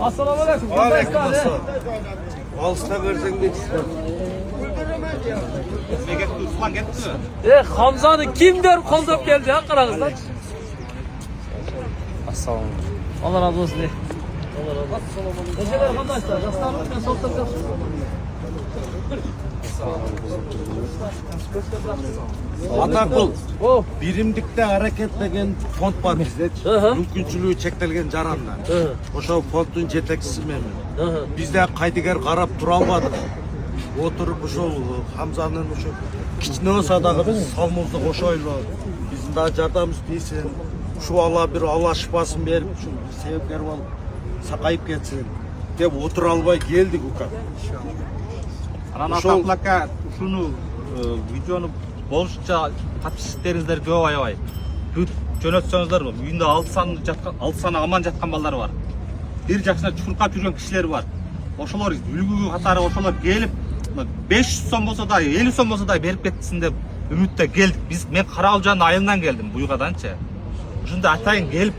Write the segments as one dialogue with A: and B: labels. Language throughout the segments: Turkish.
A: Assalamu alaikum.
B: Aleykümselam. Alsta versen ne ister?
C: Usman gitti.
A: Hamza'nı kim der koldap geldi ha karanızdan.
B: Assalamu
A: Allah razı olsun. Allah razı olsun. Teşekkür arkadaşlar. Rastlanın ben sohbet yapayım.
B: Atakul.
A: Oh.
B: Birimlikte hareketlegen fond var bizde.
A: Hı.
B: Mümkünçülüğü çektelgen jaranlar.
A: Hı.
B: Oşo fondun jetekçisi men.
A: Hı.
B: Bizde kaydiger karap tura almadık. Oturup uşol Hamza'nın uşo kichine olsa dagı salmozdu oşoyla. Bizim daha jardam isteysin. Şu Allah bir Allah şifasını berip şu sebepler bol sakayıp ketsin. Dep otur albay geldik uka.
C: Ana taplaka şunu videonu boluşça tapisitleringizler көп аябай. Бүт жөнөтсөңүздөр үйүндө 6 саны аман жаткан балдар бар. Бир жакшына чуркап жүргөн кишилер бар. Ошолор үлгү катары ошолор келип 500 сом болсо да 50 сом болсо да берип кетсин деп үмүттө келдик. Мен Караалжанын айылынан келдим буйгаданчы. Ушунда атайын келип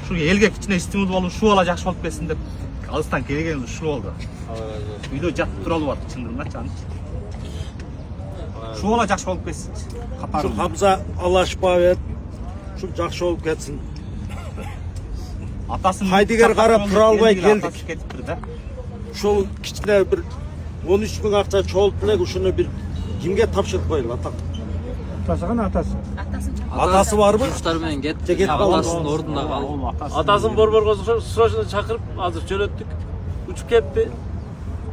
C: ушу элге кичине стимул болуп ушу бала жакшы болуп кетсин деп алыстан келгенибиз ушул болду. Үйдө жатып тура алып аттык чындыгында чан. Şu ola жақсы болып кетсін.
B: Şu Hamza Allah şifa ver. Şu жақсы болып кетсін.
C: Атасын
B: Haydiger qarab tura alбай келдік.
C: Кетиптир да.
B: Şu kichine bir 13 bin akça çoğultulek uşunu bir kimge tapşırıp koyul atak. Atası var mı?
A: Kuşlarмен
B: Ceket
A: kettik.
B: bağlı.
A: Atasının orduна қалды. Атасын борборго срочно чакырып, азыр жөнөттүк. Учуп кетти.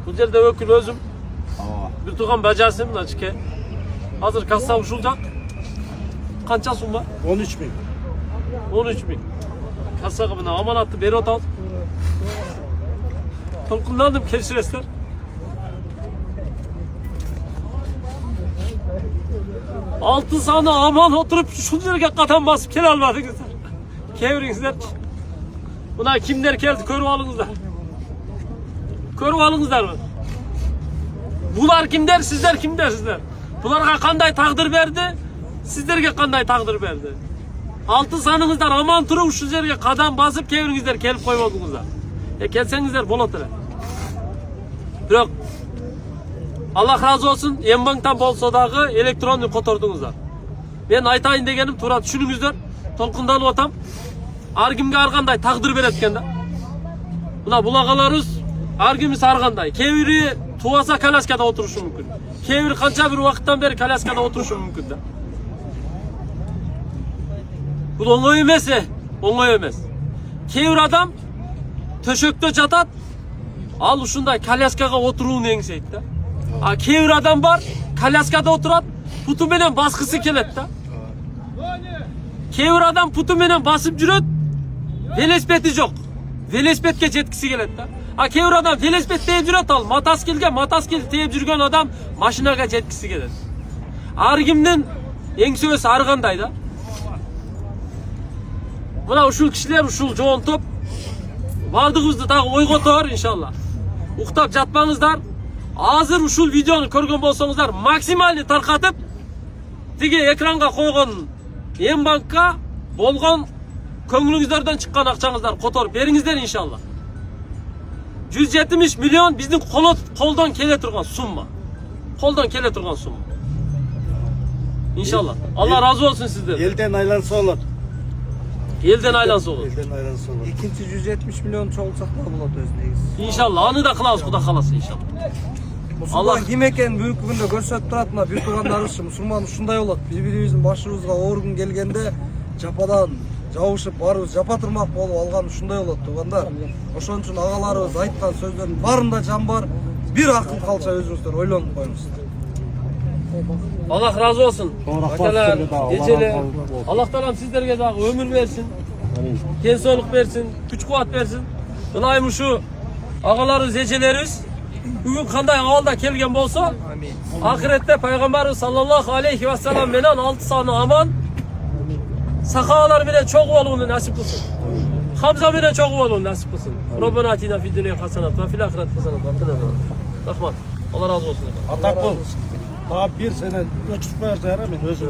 A: Бул жерде өкүл өзүм. Bir tuğan bacasım açık. Hazır kassa uçulacak. Kança summa?
B: 13 bin.
A: 13 bin. Kassa kabına aman attı beri otal. Tolkunlandım keşresler. Altı sana aman oturup şu yerge katan basıp kel almadınızlar. Kevrinizler. Buna kimler geldi körü alınızlar. Körü alınızlar mı? Bular kim der, sizler kim der sizler? Bularga kanday takdir verdi, sizlerge kanday takdir verdi. Altı sanыңыздар aman turup şu yerge kadam basıp keviringizler, kelip koymadыңыздар. Kelsеңizler bolat ele. Biroq Allah razı olsun, Embanktan bolsa dagı elektronunu kotordуңуздар. Men aytayын degenim тура түшүнүңүздөр. Толкунданып атам. Ар кимге ар кандай takdir берет экен да. Мына булагаларыбыз ар кимис ар кандай. Кебири туаса коляскада отырушу мүмкүн. Кебир канча бир убакыттан бери коляскада отырушу мүмкүн да. Бул оңой эмес, оңой эмес. Кебир адам төшөктө жатат, ал ушундай коляскага отурууну эңсейт да. А кебир адам бар, коляскада отурат, путу менен баскысы келет да. Кебир адам путу менен басып жүрөт, велосипеди жок. Велосипедке жеткиси келет да. А кебир адам велосипед тээп жүрөт, ал мотоцикл тээп жүргөн адам машинага жеткиси келет. Ар кимдин эңсөөсү ар кандай да. Мына ушул кишилер, ушул жоон топ бардыгыбызды дагы ойготор иншалла. Уктап жатпаңыздар. Азыр ушул видеону көргөн болсоңуздар, максималный таркатып тиги экранга койгон Embankка болгон көңүлүңүздөрдөн чыккан акчаңыздар которуп бериңиздер иншалла. 170 milyon биздин колдон келе турган сумма. Колдон келе турган сумма. İnşallah. Allah razı olsun sizden.
B: Elden aylansa olur.
A: Elden aylansa olur.
B: Elden aylansa olur.
D: İkinci 170 milyon çoğulsak da bulat özneyiz.
A: İnşallah. Anı da kılavuz kuda kalası inşallah.
D: Musulman kim eken büyük bugünde görsöp turatma bir tuğandarışı musulman ушундай болот. Birbirimizin başımızga оор күн келгенде жападан жабышып барыбыз жапа турмак болуп алган ушундай болот туугандар. Ошон үчүн агаларыбыз айткан сөздөрдүн баарында жан бар. Bir akıl kalça özünüzдөр ойлонуп коюңуздар.
A: Allah razı olsun. Akalar, geceler. Allah Teala sizlerge daha ömür versin. Gen sağlık versin, güç kuvvet versin. Ilayım şu ağalarız, gecelerimiz bugün kanday ağalda kelgen bolsa ahirette Peygamberimiz sallallahu aleyhi ve sellem menen 6 sany aman sakalar bile çok bolunu nasip kılsın. Hamza bile çok bolunu nasip kılsın. Rabbena atina fid dunya hasenat ve fil ahireti hasenat ve qina azaban. Rahmat. Allah razı olsun.
B: Atak bol. Daha bir sene göçüp koyarsa yaramıyor özür.